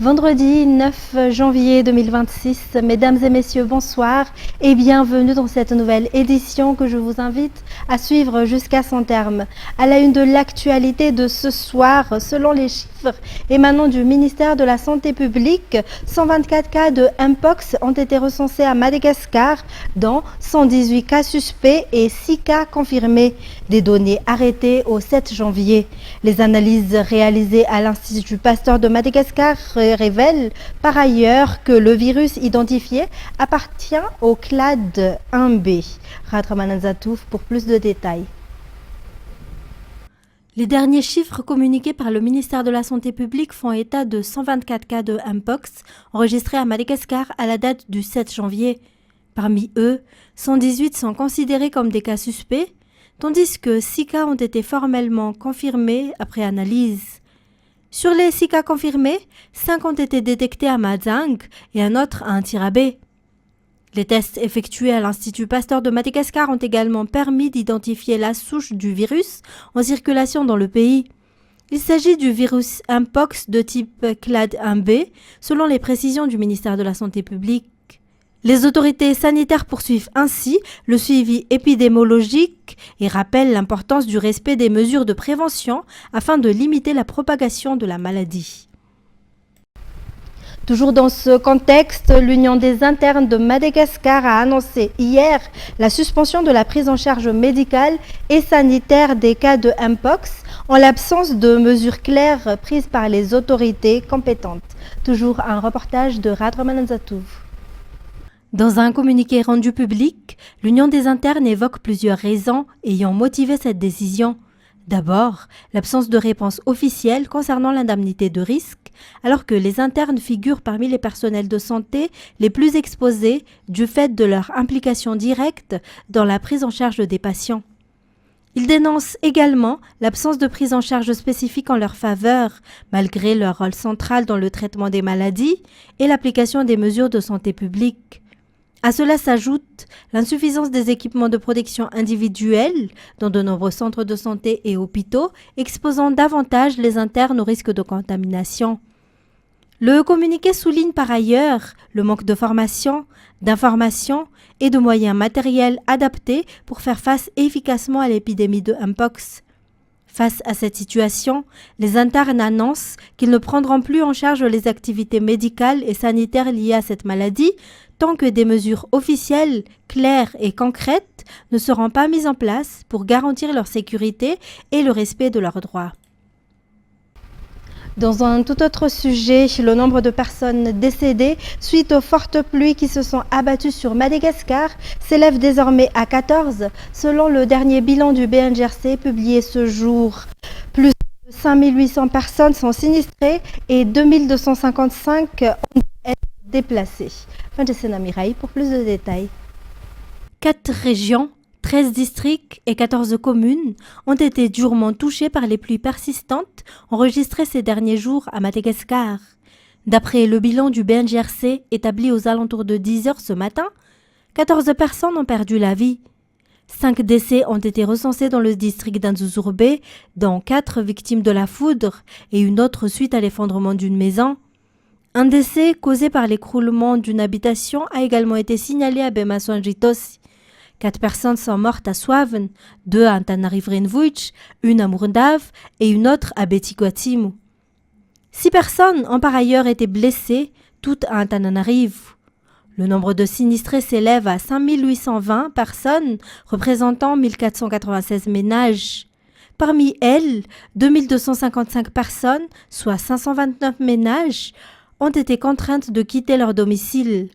Vendredi 9 janvier 2026, mesdames et messieurs, bonsoir et bienvenue dans cette nouvelle édition que je vous invite à suivre jusqu'à son terme. À la une de l'actualité de ce soir, selon les chiffres émanant du ministère de la Santé publique, 124 cas de Mpox ont été recensés à Madagascar, dont 118 cas suspects et 6 cas confirmés. Des données arrêtées au 7 janvier. Les analyses réalisées à l'Institut Pasteur de Madagascar révèlent par ailleurs que le virus identifié appartient au clade 1B. Radraman Zatouf pour plus de détails. Les derniers chiffres communiqués par le ministère de la Santé publique font état de 124 cas de Mpox enregistrés à Madagascar à la date du 7 janvier. Parmi eux, 118 sont considérés comme des cas suspects, tandis que 6 cas ont été formellement confirmés après analyse. Sur les 6 cas confirmés, 5 ont été détectés à Madzang et un autre à Antirabé. Les tests effectués à l'Institut Pasteur de Madagascar ont également permis d'identifier la souche du virus en circulation dans le pays. Il s'agit du virus Mpox de type clade 1B, selon les précisions du ministère de la Santé publique. Les autorités sanitaires poursuivent ainsi le suivi épidémiologique et rappellent l'importance du respect des mesures de prévention afin de limiter la propagation de la maladie. Toujours dans ce contexte, l'Union des internes de Madagascar a annoncé hier la suspension de la prise en charge médicale et sanitaire des cas de Mpox en l'absence de mesures claires prises par les autorités compétentes. Toujours un reportage de Radraman Zatouf. Dans un communiqué rendu public, l'Union des internes évoque plusieurs raisons ayant motivé cette décision. D'abord, l'absence de réponse officielle concernant l'indemnité de risque, alors que les internes figurent parmi les personnels de santé les plus exposés du fait de leur implication directe dans la prise en charge des patients. Ils dénoncent également l'absence de prise en charge spécifique en leur faveur, malgré leur rôle central dans le traitement des maladies et l'application des mesures de santé publique. À cela s'ajoute l'insuffisance des équipements de protection individuelle dans de nombreux centres de santé et hôpitaux, exposant davantage les internes au risque de contamination. Le communiqué souligne par ailleurs le manque de formation, d'information et de moyens matériels adaptés pour faire face efficacement à l'épidémie de Mpox. Face à cette situation, les internes annoncent qu'ils ne prendront plus en charge les activités médicales et sanitaires liées à cette maladie tant que des mesures officielles, claires et concrètes ne seront pas mises en place pour garantir leur sécurité et le respect de leurs droits. Dans un tout autre sujet, le nombre de personnes décédées suite aux fortes pluies qui se sont abattues sur Madagascar s'élève désormais à 14, selon le dernier bilan du BNGRC publié ce jour. Plus de 5800 personnes sont sinistrées et 2255 ont été déplacées. Fin de Sénamiraï pour plus de détails. 4 régions, 13 districts et 14 communes ont été durement touchées par les pluies persistantes enregistrées ces derniers jours à Madagascar. D'après le bilan du BNGRC établi aux alentours de 10 heures ce matin, 14 personnes ont perdu la vie. 5 décès ont été recensés dans le district d'Anzuzurbe, dont 4 victimes de la foudre et une autre suite à l'effondrement d'une maison. Un décès causé par l'écroulement d'une habitation a également été signalé à Bemasoanjitosi. 4 personnes sont mortes à Swaven, 2 à Antananarivo-Vuitch, une à Mourdav et une autre à Betiguatimu. 6 personnes ont par ailleurs été blessées, toutes à Antananarivo. Le nombre de sinistrés s'élève à 5820 personnes, représentant 1496 ménages. Parmi elles, 2255 personnes, soit 529 ménages, ont été contraintes de quitter leur domicile.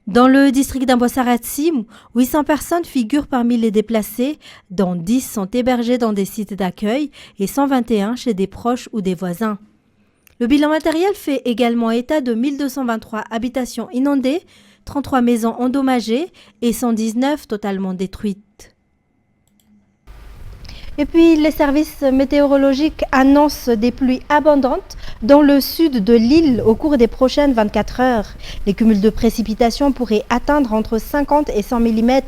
Dans le district d'Ambossaratsimu, 800 personnes figurent parmi les déplacés, dont 10 sont hébergées dans des sites d'accueil et 121 chez des proches ou des voisins. Le bilan matériel fait également état de 1223 habitations inondées, 33 maisons endommagées et 119 totalement détruites. Et puis, les services météorologiques annoncent des pluies abondantes dans le sud de l'île au cours des prochaines 24 heures. Les cumuls de précipitations pourraient atteindre entre 50 et 100 mm.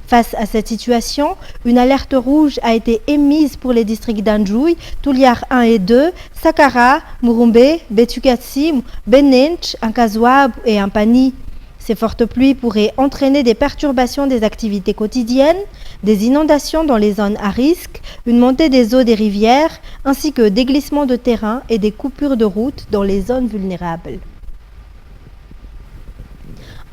Face à cette situation, une alerte rouge a été émise pour les districts d'Anjouy, Tuliar 1 et 2, Sakara, Murumbe, Betukatsi, Benench, Ankazouab et Ampani. Ces fortes pluies pourraient entraîner des perturbations des activités quotidiennes, des inondations dans les zones à risque, une montée des eaux des rivières, ainsi que des glissements de terrain et des coupures de route dans les zones vulnérables.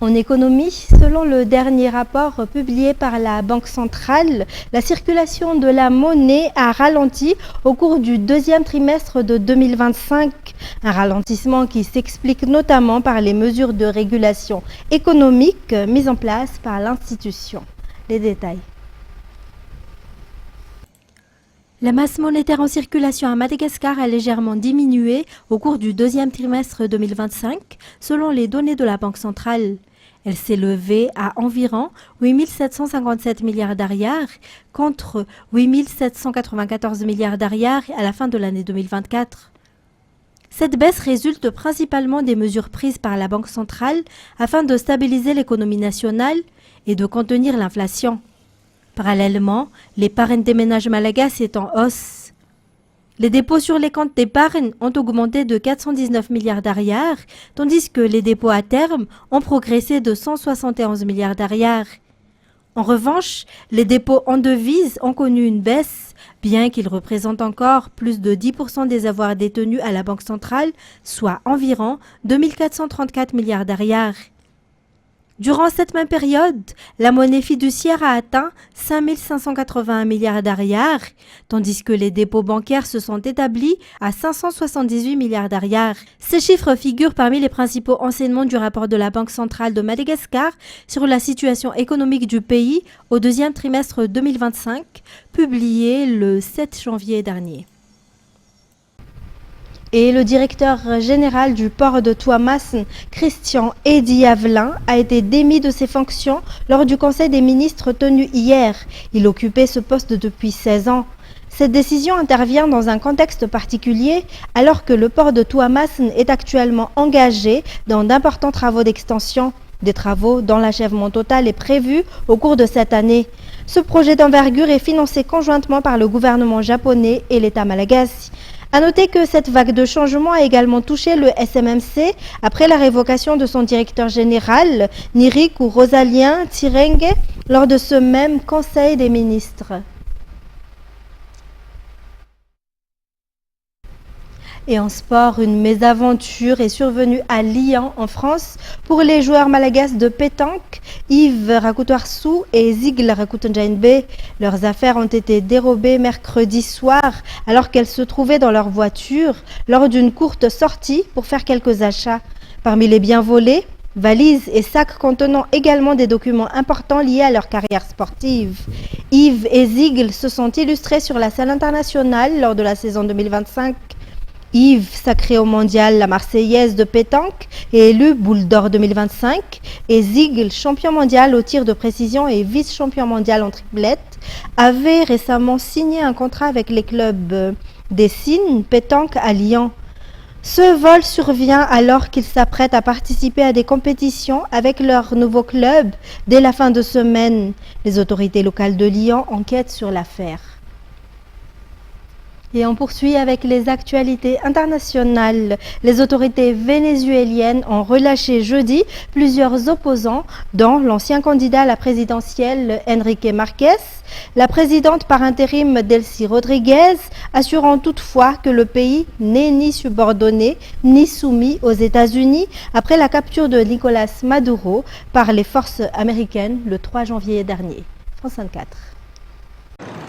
En économie, selon le dernier rapport publié par la Banque centrale, la circulation de la monnaie a ralenti au cours du deuxième trimestre de 2025. Un ralentissement qui s'explique notamment par les mesures de régulation économique mises en place par l'institution. Les détails. La masse monétaire en circulation à Madagascar a légèrement diminué au cours du deuxième trimestre 2025, selon les données de la Banque centrale. Elle s'est levée à environ 8 757 milliards d'ariars contre 8 794 milliards d'ariars à la fin de l'année 2024. Cette baisse résulte principalement des mesures prises par la Banque centrale afin de stabiliser l'économie nationale et de contenir l'inflation. Parallèlement, l'épargne des ménages malagasy est en hausse. Les dépôts sur les comptes d'épargne ont augmenté de 419 milliards d'ariars, tandis que les dépôts à terme ont progressé de 171 milliards d'ariars. En revanche, les dépôts en devises ont connu une baisse, bien qu'ils représentent encore plus de 10% des avoirs détenus à la Banque centrale, soit environ 2434 milliards d'ariars. Durant cette même période, la monnaie fiduciaire a atteint 5 581 milliards d'ariars, tandis que les dépôts bancaires se sont établis à 578 milliards d'ariars. Ces chiffres figurent parmi les principaux enseignements du rapport de la Banque centrale de Madagascar sur la situation économique du pays au deuxième trimestre 2025, publié le 7 janvier dernier. Et le directeur général du port de Tuamasin, Christian Eddy Avelin, a été démis de ses fonctions lors du Conseil des ministres tenu hier. Il occupait ce poste depuis 16 ans. Cette décision intervient dans un contexte particulier alors que le port de Tuamasin est actuellement engagé dans d'importants travaux d'extension. Des travaux dont l'achèvement total est prévu au cours de cette année. Ce projet d'envergure est financé conjointement par le gouvernement japonais et l'État malagasy. A noter que cette vague de changement a également touché le SMMC après la révocation de son directeur général, Niriku Rosalien Tirenge, lors de ce même Conseil des ministres. Et en sport, une mésaventure est survenue à Lyon, en France, pour les joueurs malagasy de pétanque, Yves Rakoutoarsou et Zigl Rakoutonjainbe. Leurs affaires ont été dérobées mercredi soir alors qu'elles se trouvaient dans leur voiture lors d'une courte sortie pour faire quelques achats. Parmi les biens volés, valises et sacs contenant également des documents importants liés à leur carrière sportive. Yves et Zigl se sont illustrés sur la scène internationale lors de la saison 2025. Yves, sacré au mondial la Marseillaise de pétanque et élu boule d'or 2025, et Zigl, champion mondial au tir de précision et vice-champion mondial en triplette, avait récemment signé un contrat avec les clubs d'Essine pétanque à Lyon. Ce vol survient alors qu'ils s'apprêtent à participer à des compétitions avec leur nouveau club dès la fin de semaine. Les autorités locales de Lyon enquêtent sur l'affaire. Et on poursuit avec les actualités internationales. Les autorités vénézuéliennes ont relâché jeudi plusieurs opposants, dont l'ancien candidat à la présidentielle Enrique Marquez, la présidente par intérim Delcy Rodriguez, assurant toutefois que le pays n'est ni subordonné ni soumis aux États-Unis après la capture de Nicolás Maduro par les forces américaines le 3 janvier dernier. France 24.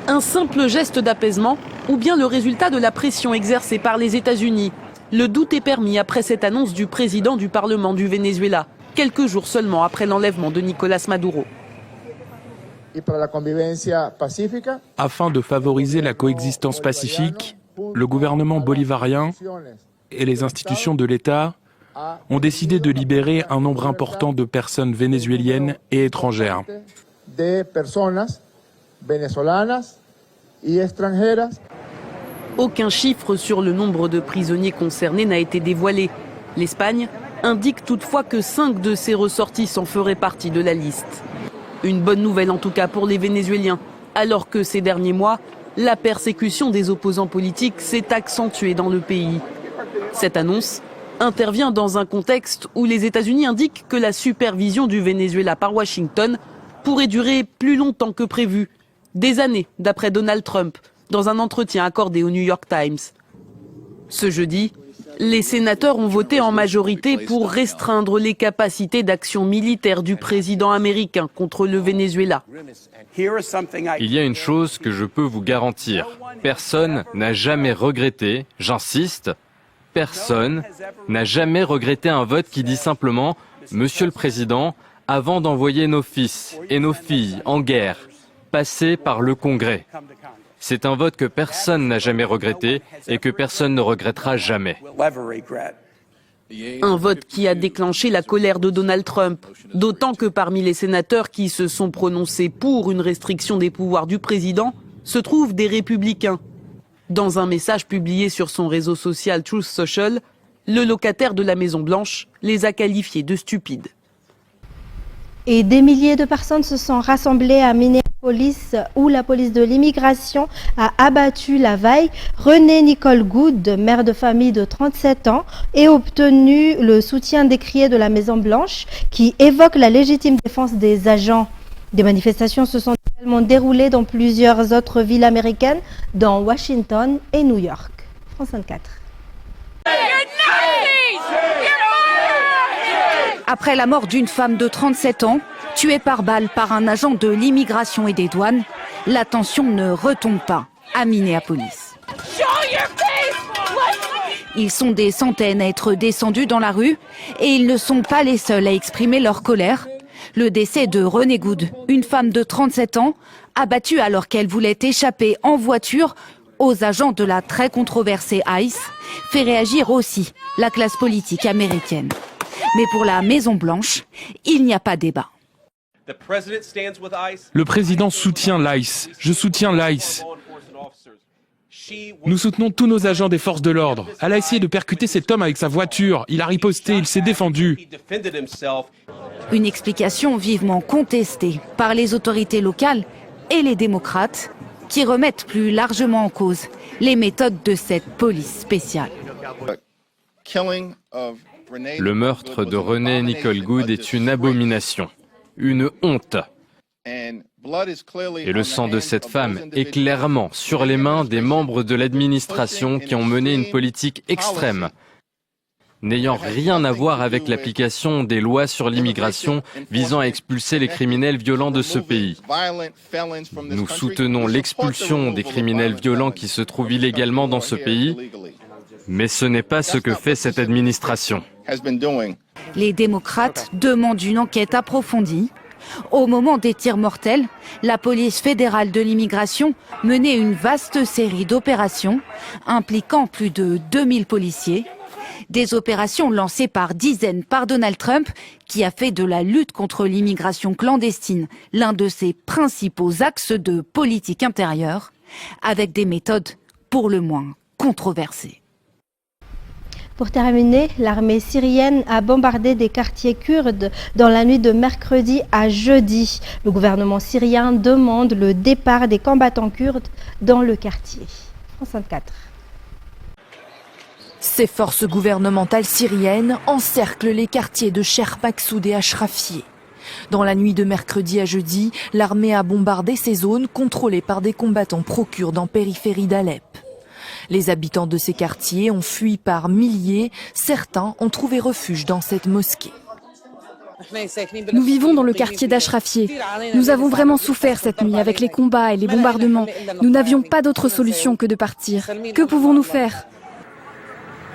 Un simple geste d'apaisement ou bien le résultat de la pression exercée par les États-Unis. Le doute est permis après cette annonce du président du Parlement du Venezuela, quelques jours seulement après l'enlèvement de Nicolás Maduro. Afin de favoriser la coexistence pacifique, le gouvernement bolivarien et les institutions de l'État ont décidé de libérer un nombre important de personnes vénézuéliennes et étrangères. Aucun chiffre sur le nombre de prisonniers concernés n'a été dévoilé. L'Espagne indique toutefois que 5 de ses ressortissants feraient partie de la liste. Une bonne nouvelle en tout cas pour les Vénézuéliens, alors que ces derniers mois, la persécution des opposants politiques s'est accentuée dans le pays. Cette annonce intervient dans un contexte où les États-Unis indiquent que la supervision du Venezuela par Washington pourrait durer plus longtemps que prévu, des années d'après Donald Trump, dans un entretien accordé au New York Times. Ce jeudi, les sénateurs ont voté en majorité pour restreindre les capacités d'action militaire du président américain contre le Venezuela. Il y a une chose que je peux vous garantir. Personne n'a jamais regretté, j'insiste, personne n'a jamais regretté un vote qui dit simplement « Monsieur le Président, avant d'envoyer nos fils et nos filles en guerre, passez par le Congrès ». C'est un vote que personne n'a jamais regretté et que personne ne regrettera jamais. Un vote qui a déclenché la colère de Donald Trump, d'autant que parmi les sénateurs qui se sont prononcés pour une restriction des pouvoirs du président, se trouvent des républicains. Dans un message publié sur son réseau social Truth Social, le locataire de la Maison-Blanche les a qualifiés de stupides. Et des milliers de personnes se sont rassemblées à Minneapolis où la police de l'immigration a abattu la veille Renée Nicole Good, mère de famille de 37 ans, et obtenu le soutien décrié de la Maison-Blanche qui évoque la légitime défense des agents. Des manifestations se sont également déroulées dans plusieurs autres villes américaines, dont Washington et New York. France 24. Après la mort d'une femme de 37 ans, tuée par balle par un agent de l'immigration et des douanes, la tension ne retombe pas à Minneapolis. Ils sont des centaines à être descendus dans la rue et ils ne sont pas les seuls à exprimer leur colère. Le décès de Renée Good, une femme de 37 ans, abattue alors qu'elle voulait échapper en voiture aux agents de la très controversée ICE, fait réagir aussi la classe politique américaine. Mais pour la Maison-Blanche, il n'y a pas débat. Le président soutient l'ICE. Je soutiens l'ICE. Nous soutenons tous nos agents des forces de l'ordre. Elle a essayé de percuter cet homme avec sa voiture. Il a riposté, il s'est défendu. Une explication vivement contestée par les autorités locales et les démocrates qui remettent plus largement en cause les méthodes de cette police spéciale. Le meurtre de Renée Nicole Good est une abomination, une honte. Et le sang de cette femme est clairement sur les mains des membres de l'administration qui ont mené une politique extrême, n'ayant rien à voir avec l'application des lois sur l'immigration visant à expulser les criminels violents de ce pays. Nous soutenons l'expulsion des criminels violents qui se trouvent illégalement dans ce pays, mais ce n'est pas ce que fait cette administration. Les démocrates demandent une enquête approfondie. Au moment des tirs mortels, la police fédérale de l'immigration menait une vaste série d'opérations impliquant plus de 2000 policiers. Des opérations lancées par dizaines par Donald Trump, qui a fait de la lutte contre l'immigration clandestine l'un de ses principaux axes de politique intérieure, avec des méthodes pour le moins controversées. Pour terminer, l'armée syrienne a bombardé des quartiers kurdes dans la nuit de mercredi à jeudi. Le gouvernement syrien demande le départ des combattants kurdes dans le quartier. France 24. Ces forces gouvernementales syriennes encerclent les quartiers de Cher Maksoud et Ashrafieh. Dans la nuit de mercredi à jeudi, l'armée a bombardé ces zones contrôlées par des combattants pro-kurdes en périphérie d'Alep. Les habitants de ces quartiers ont fui par milliers, certains ont trouvé refuge dans cette mosquée. Nous vivons dans le quartier d'Ashrafieh. Nous avons vraiment souffert cette nuit avec les combats et les bombardements. Nous n'avions pas d'autre solution que de partir. Que pouvons-nous faire ?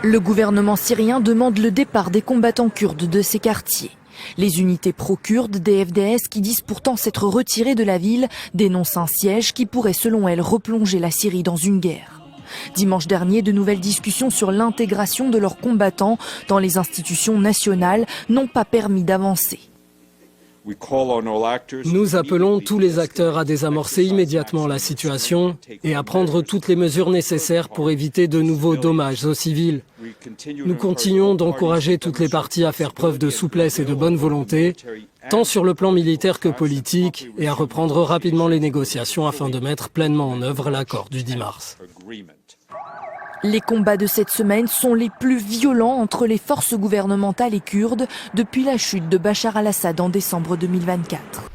Le gouvernement syrien demande le départ des combattants kurdes de ces quartiers. Les unités pro-kurdes des FDS, qui disent pourtant s'être retirées de la ville, dénoncent un siège qui pourrait selon elles replonger la Syrie dans une guerre. Dimanche dernier, de nouvelles discussions sur l'intégration de leurs combattants dans les institutions nationales n'ont pas permis d'avancer. Nous appelons tous les acteurs à désamorcer immédiatement la situation et à prendre toutes les mesures nécessaires pour éviter de nouveaux dommages aux civils. Nous continuons d'encourager toutes les parties à faire preuve de souplesse et de bonne volonté, tant sur le plan militaire que politique, et à reprendre rapidement les négociations afin de mettre pleinement en œuvre l'accord du 10 mars. Les combats de cette semaine sont les plus violents entre les forces gouvernementales et kurdes depuis la chute de Bachar al-Assad en décembre 2024.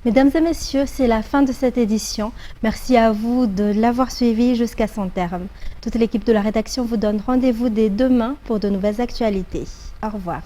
Mesdames et messieurs, c'est la fin de cette édition. Merci à vous de l'avoir suivi jusqu'à son terme. Toute l'équipe de la rédaction vous donne rendez-vous dès demain pour de nouvelles actualités. Au revoir.